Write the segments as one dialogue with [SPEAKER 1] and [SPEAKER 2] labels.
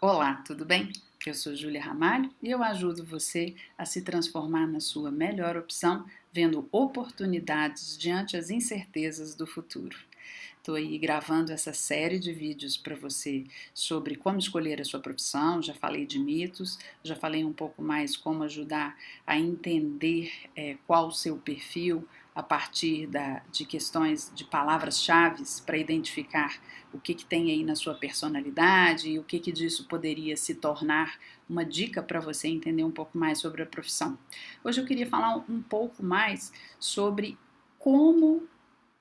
[SPEAKER 1] Olá, tudo bem? Eu sou Júlia Ramalho e eu ajudo você a se transformar na sua melhor opção, vendo oportunidades diante as incertezas do futuro. Estou aí gravando essa série de vídeos para você sobre como escolher a sua profissão. Já falei de mitos, já falei um pouco mais como ajudar a entender qual o seu perfil a partir de questões de palavras-chave para identificar o que tem aí na sua personalidade e o que disso poderia se tornar uma dica para você entender um pouco mais sobre a profissão. Hoje eu queria falar um pouco mais sobre como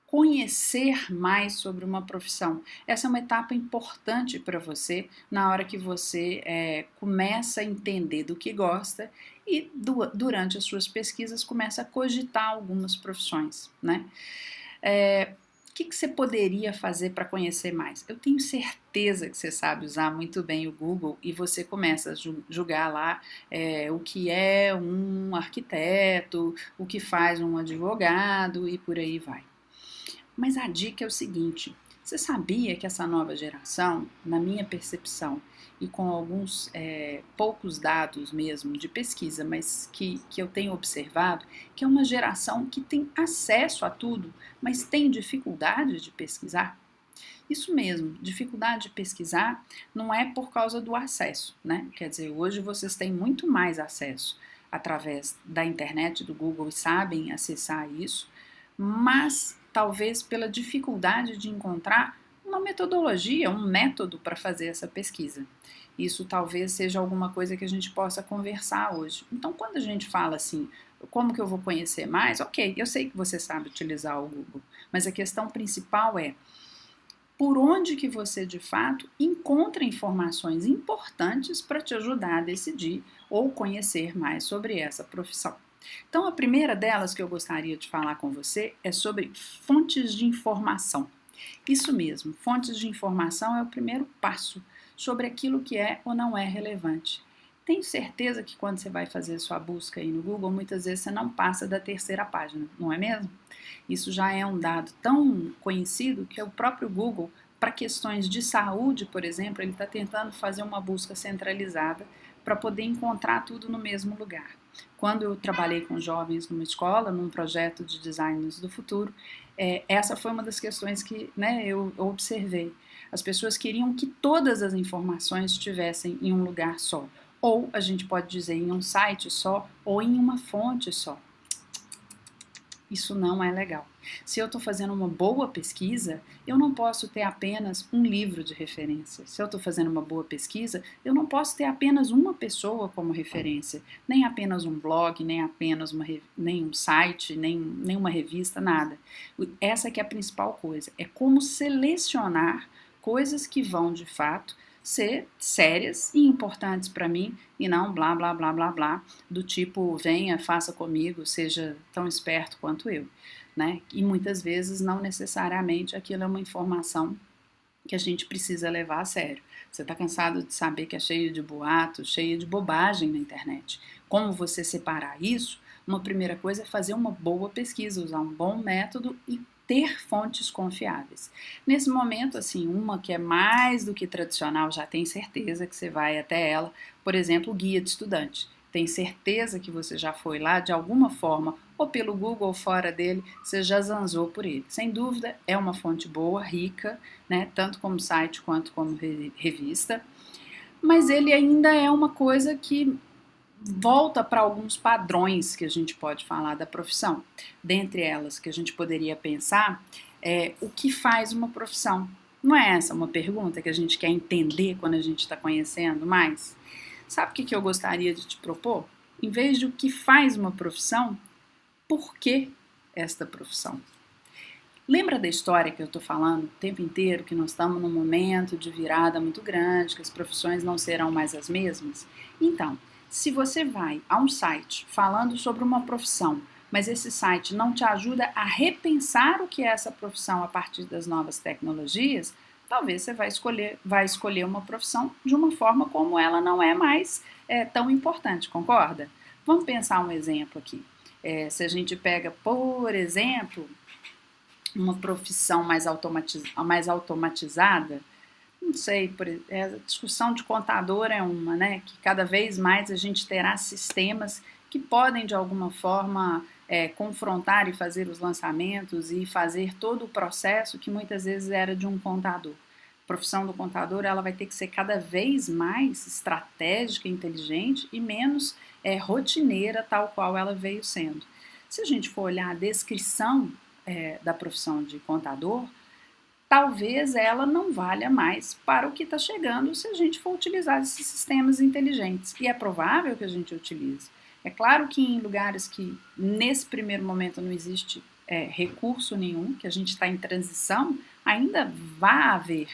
[SPEAKER 1] conhecer mais sobre uma profissão. Essa é uma etapa importante para você na hora que você começa a entender do que gosta e durante as suas pesquisas começa a cogitar algumas profissões, né? O que você poderia fazer para conhecer mais? Eu tenho certeza que você sabe usar muito bem o Google e você começa a julgar lá o que é um arquiteto, o que faz um advogado e por aí vai. Mas a dica é o seguinte: você sabia que essa nova geração, na minha percepção, e com alguns poucos dados mesmo de pesquisa, mas que eu tenho observado, que é uma geração que tem acesso a tudo, mas tem dificuldade de pesquisar? Isso mesmo, dificuldade de pesquisar não é por causa do acesso, né? Quer dizer, hoje vocês têm muito mais acesso através da internet, do Google e sabem acessar isso, mas talvez pela dificuldade de encontrar uma metodologia, um método para fazer essa pesquisa. Isso talvez seja alguma coisa que a gente possa conversar hoje. Então, quando a gente fala assim, como que eu vou conhecer mais? Ok, eu sei que você sabe utilizar o Google, mas a questão principal é por onde que você de fato encontra informações importantes para te ajudar a decidir ou conhecer mais sobre essa profissão. Então, a primeira delas que eu gostaria de falar com você é sobre fontes de informação. Isso mesmo, fontes de informação é o primeiro passo sobre aquilo que é ou não é relevante. Tenho certeza que quando você vai fazer a sua busca aí no Google, muitas vezes você não passa da terceira página, não é mesmo? Isso já é um dado tão conhecido que o próprio Google, para questões de saúde, por exemplo, ele está tentando fazer uma busca centralizada para poder encontrar tudo no mesmo lugar. Quando eu trabalhei com jovens numa escola, num projeto de designers do futuro, essa foi uma das questões que eu observei. As pessoas queriam que todas as informações estivessem em um lugar só. Ou a gente pode dizer em um site só, ou em uma fonte só. Isso não é legal. Se eu estou fazendo uma boa pesquisa, eu não posso ter apenas um livro de referência. Se eu estou fazendo uma boa pesquisa, eu não posso ter apenas uma pessoa como referência, nem apenas um blog, nem apenas nem um site, nem uma revista, nada. Essa que é a principal coisa. É como selecionar coisas que vão de fato ser sérias e importantes para mim e não blá blá blá blá blá do tipo venha, faça comigo, seja tão esperto quanto eu, né? E muitas vezes não necessariamente aquilo é uma informação que a gente precisa levar a sério. Você está cansado de saber que é cheio de boatos, cheio de bobagem na internet. Como você separar isso? Uma primeira coisa é fazer uma boa pesquisa, usar um bom método e ter fontes confiáveis. Nesse momento, assim, uma que é mais do que tradicional, já tem certeza que você vai até ela, por exemplo, o guia de estudante. Tem certeza que você já foi lá de alguma forma, ou pelo Google ou fora dele, você já zanzou por ele. Sem dúvida, é uma fonte boa, rica, né, tanto como site quanto como revista, mas ele ainda é uma coisa que volta para alguns padrões que a gente pode falar da profissão. Dentre elas, que a gente poderia pensar é o que faz uma profissão. Não é essa uma pergunta que a gente quer entender quando a gente está conhecendo mais? Sabe o que eu gostaria de te propor? Em vez de o que faz uma profissão, por que esta profissão? Lembra da história que eu estou falando o tempo inteiro, que nós estamos num momento de virada muito grande, que as profissões não serão mais as mesmas? Então, se você vai a um site falando sobre uma profissão, mas esse site não te ajuda a repensar o que é essa profissão a partir das novas tecnologias, talvez você vai escolher uma profissão de uma forma como ela não é mais tão importante, concorda? Vamos pensar um exemplo aqui. Se a gente pega, por exemplo, uma profissão mais automatizada, Não sei, a discussão de contador é uma, né? Que cada vez mais a gente terá sistemas que podem, de alguma forma, confrontar e fazer os lançamentos e fazer todo o processo que muitas vezes era de um contador. A profissão do contador ela vai ter que ser cada vez mais estratégica, inteligente e menos rotineira, tal qual ela veio sendo. Se a gente for olhar a descrição da profissão de contador, talvez ela não valha mais para o que está chegando se a gente for utilizar esses sistemas inteligentes. E é provável que a gente utilize. É claro que em lugares que nesse primeiro momento não existe recurso nenhum, que a gente está em transição, ainda vai haver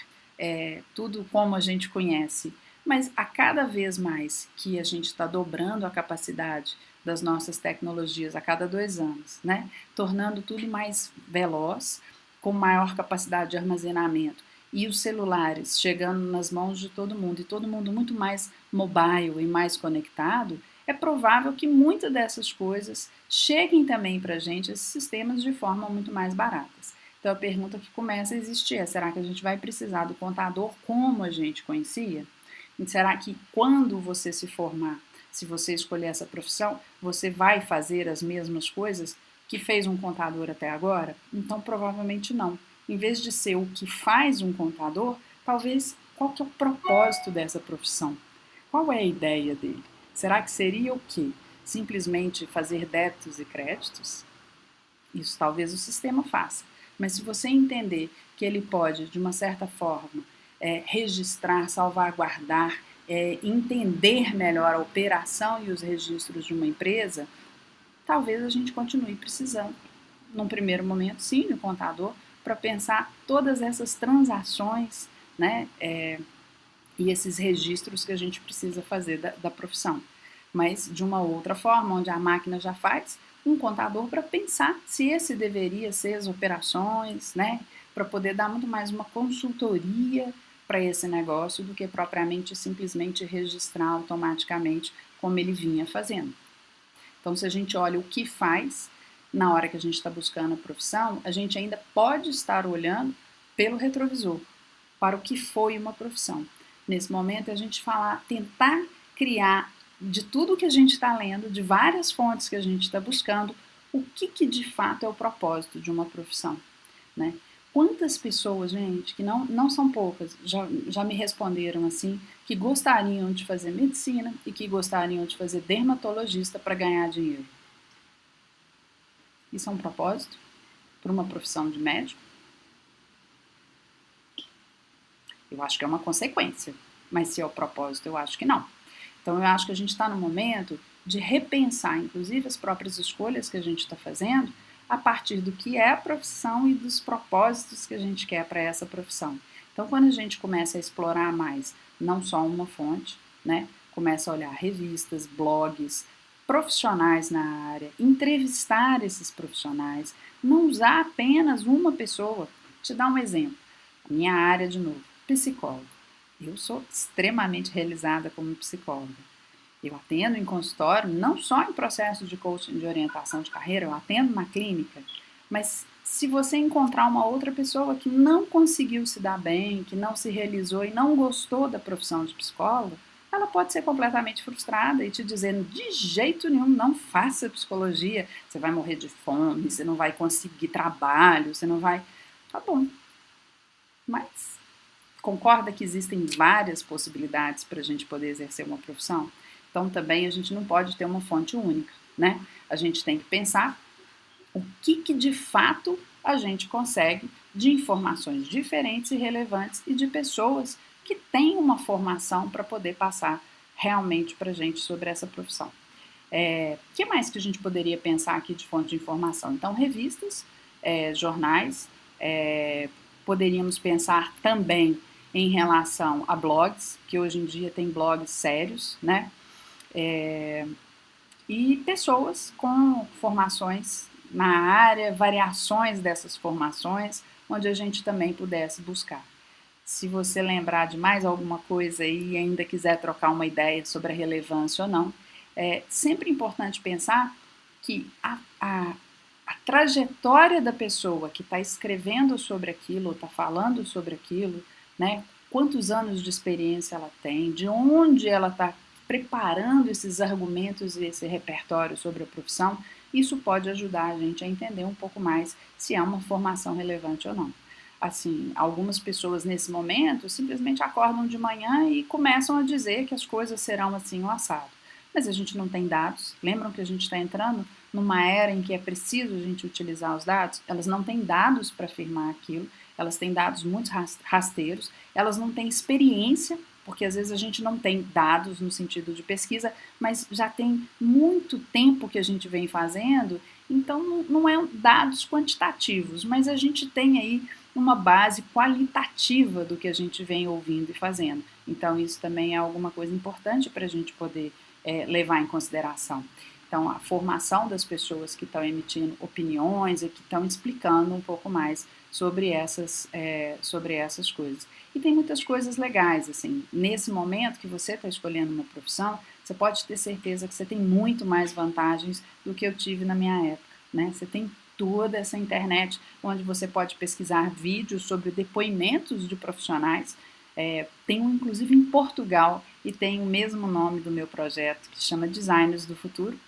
[SPEAKER 1] tudo como a gente conhece. Mas a cada vez mais que a gente está dobrando a capacidade das nossas tecnologias a cada 2 anos, né? Tornando tudo mais veloz, com maior capacidade de armazenamento e os celulares chegando nas mãos de todo mundo e todo mundo muito mais mobile e mais conectado, é provável que muitas dessas coisas cheguem também para a gente, esses sistemas, de forma muito mais baratas. Então a pergunta que começa a existir é: será que a gente vai precisar do contador como a gente conhecia? E será que quando você se formar, se você escolher essa profissão, você vai fazer as mesmas coisas que fez um contador até agora? Então, provavelmente não. Em vez de ser o que faz um contador, talvez qual que é o propósito dessa profissão? Qual é a ideia dele? Será que seria o quê? Simplesmente fazer débitos e créditos? Isso talvez o sistema faça. Mas se você entender que ele pode, de uma certa forma, registrar, salvaguardar, entender melhor a operação e os registros de uma empresa, talvez a gente continue precisando, num primeiro momento, sim, do contador, para pensar todas essas transações, né, e esses registros que a gente precisa fazer da profissão. Mas de uma outra forma, onde a máquina já faz, um contador para pensar se esse deveria ser as operações, né, para poder dar muito mais uma consultoria para esse negócio do que propriamente simplesmente registrar automaticamente como ele vinha fazendo. Então, se a gente olha o que faz na hora que a gente está buscando a profissão, a gente ainda pode estar olhando pelo retrovisor para o que foi uma profissão. Nesse momento, a gente tentar criar de tudo que a gente está lendo, de várias fontes que a gente está buscando, o que de fato é o propósito de uma profissão, né? Quantas pessoas, gente, que não são poucas, já me responderam assim, que gostariam de fazer medicina e que gostariam de fazer dermatologista para ganhar dinheiro. Isso é um propósito para uma profissão de médico? Eu acho que é uma consequência, mas se é o propósito, eu acho que não. Então, eu acho que a gente está no momento de repensar, inclusive, as próprias escolhas que a gente está fazendo a partir do que é a profissão e dos propósitos que a gente quer para essa profissão. Então, quando a gente começa a explorar mais, não só uma fonte, né? Começa a olhar revistas, blogs, profissionais na área, entrevistar esses profissionais, não usar apenas uma pessoa. Vou te dar um exemplo. A minha área, de novo, psicóloga. Eu sou extremamente realizada como psicóloga. Eu atendo em consultório, não só em processo de coaching de orientação de carreira, eu atendo na clínica, mas se você encontrar uma outra pessoa que não conseguiu se dar bem, que não se realizou e não gostou da profissão de psicólogo, ela pode ser completamente frustrada e te dizendo: de jeito nenhum, não faça psicologia, você vai morrer de fome, você não vai conseguir trabalho, você não vai... Tá bom, mas concorda que existem várias possibilidades para a gente poder exercer uma profissão? Então também a gente não pode ter uma fonte única, né? A gente tem que pensar o que de fato a gente consegue de informações diferentes e relevantes e de pessoas que têm uma formação para poder passar realmente para a gente sobre essa profissão. Que mais que a gente poderia pensar aqui de fonte de informação? Então, revistas, jornais, poderíamos pensar também em relação a blogs, que hoje em dia tem blogs sérios, né? E pessoas com formações na área, variações dessas formações, onde a gente também pudesse buscar. Se você lembrar de mais alguma coisa aí e ainda quiser trocar uma ideia sobre a relevância ou não, é sempre importante pensar que a trajetória da pessoa que está escrevendo sobre aquilo, está falando sobre aquilo, né? quantos anos de experiência ela tem, de onde ela está preparando esses argumentos e esse repertório sobre a profissão. Isso pode ajudar a gente a entender um pouco mais se é uma formação relevante ou não. Assim, algumas pessoas nesse momento simplesmente acordam de manhã e começam a dizer que as coisas serão assim ou assado. Mas a gente não tem dados. Lembram que a gente está entrando numa era em que é preciso a gente utilizar os dados? Elas não têm dados para afirmar aquilo, elas têm dados muito rasteiros, elas não têm experiência, porque às vezes a gente não tem dados no sentido de pesquisa, mas já tem muito tempo que a gente vem fazendo, então não é dados quantitativos, mas a gente tem aí uma base qualitativa do que a gente vem ouvindo e fazendo. Então isso também é alguma coisa importante para a gente poder levar em consideração. Então, a formação das pessoas que estão emitindo opiniões e que estão explicando um pouco mais sobre essas coisas. E tem muitas coisas legais, assim, nesse momento que você está escolhendo uma profissão, você pode ter certeza que você tem muito mais vantagens do que eu tive na minha época, né? Você tem toda essa internet onde você pode pesquisar vídeos sobre depoimentos de profissionais. Tem um, inclusive, em Portugal, e tem o mesmo nome do meu projeto, que chama Designers do Futuro,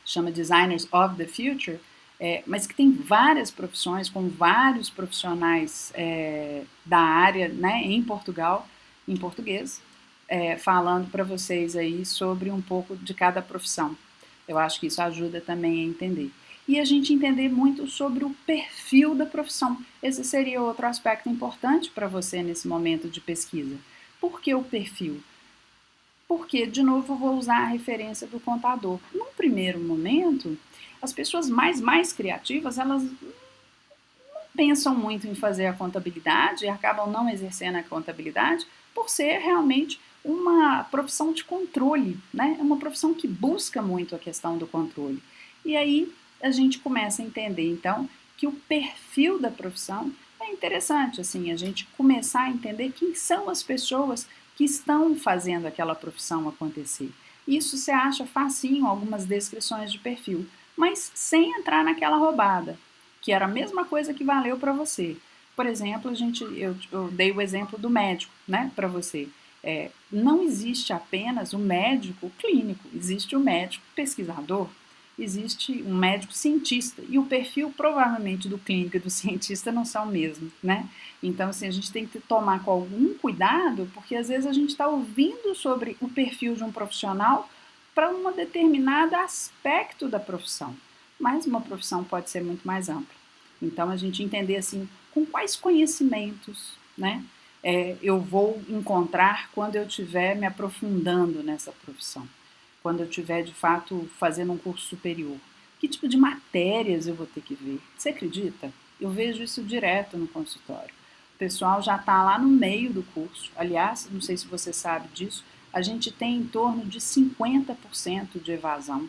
[SPEAKER 1] chama Designers of the Future, mas que tem várias profissões, com vários profissionais da área, né, em Portugal, em português, falando para vocês aí sobre um pouco de cada profissão. Eu acho que isso ajuda também a entender. E a gente entender muito sobre o perfil da profissão. Esse seria outro aspecto importante para você nesse momento de pesquisa. Por que o perfil? Porque, de novo, eu vou usar a referência do contador. Num primeiro momento, as pessoas mais criativas, elas não pensam muito em fazer a contabilidade e acabam não exercendo a contabilidade por ser realmente uma profissão de controle, né? É uma profissão que busca muito a questão do controle. E aí a gente começa a entender, então, que o perfil da profissão é interessante, assim, a gente começar a entender quem são as pessoas que estão fazendo aquela profissão acontecer. Isso você acha facinho, algumas descrições de perfil, mas sem entrar naquela roubada, que era a mesma coisa que valeu para você. Por exemplo, eu dei o exemplo do médico, né, para você. Não existe apenas o médico clínico, existe o médico pesquisador, existe um médico cientista, e o perfil provavelmente do clínico e do cientista não são o mesmo, né? Então, assim, a gente tem que tomar com algum cuidado, porque às vezes a gente está ouvindo sobre o perfil de um profissional para um determinado aspecto da profissão, mas uma profissão pode ser muito mais ampla. Então, a gente entender, assim, com quais conhecimentos, né, eu vou encontrar quando eu estiver me aprofundando nessa profissão, quando eu estiver, de fato, fazendo um curso superior. Que tipo de matérias eu vou ter que ver? Você acredita? Eu vejo isso direto no consultório. O pessoal já está lá no meio do curso. Aliás, não sei se você sabe disso, a gente tem em torno de 50% de evasão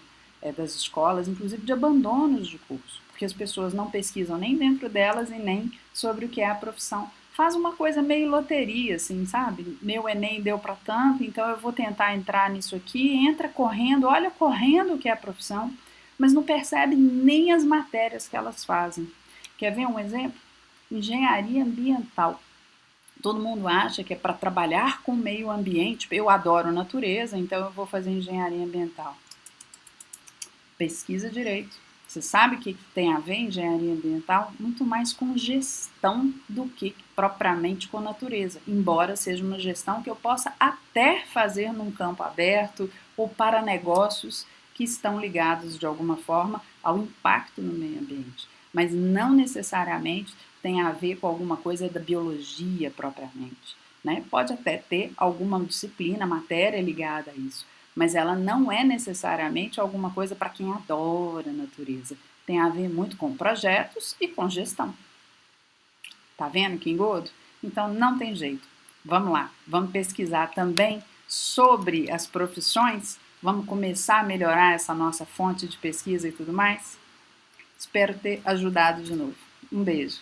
[SPEAKER 1] das escolas, inclusive de abandonos de curso, porque as pessoas não pesquisam nem dentro delas e nem sobre o que é a profissão. Faz uma coisa meio loteria, assim, sabe? Meu Enem deu para tanto, então eu vou tentar entrar nisso aqui, entra correndo, olha correndo o que é a profissão, mas não percebe nem as matérias que elas fazem. Quer ver um exemplo? Engenharia ambiental. Todo mundo acha que é para trabalhar com o meio ambiente. Eu adoro natureza, então eu vou fazer engenharia ambiental. Pesquisa direito. Você sabe o que tem a ver engenharia ambiental? Muito mais com gestão do que propriamente com natureza, embora seja uma gestão que eu possa até fazer num campo aberto ou para negócios que estão ligados de alguma forma ao impacto no meio ambiente, mas não necessariamente tem a ver com alguma coisa da biologia propriamente, né? Pode até ter alguma disciplina, matéria ligada a isso, mas ela não é necessariamente alguma coisa para quem adora a natureza. Tem a ver muito com projetos e com gestão. Tá vendo que engodo? Então não tem jeito. Vamos lá, vamos pesquisar também sobre as profissões, vamos começar a melhorar essa nossa fonte de pesquisa e tudo mais? Espero ter ajudado de novo. Um beijo.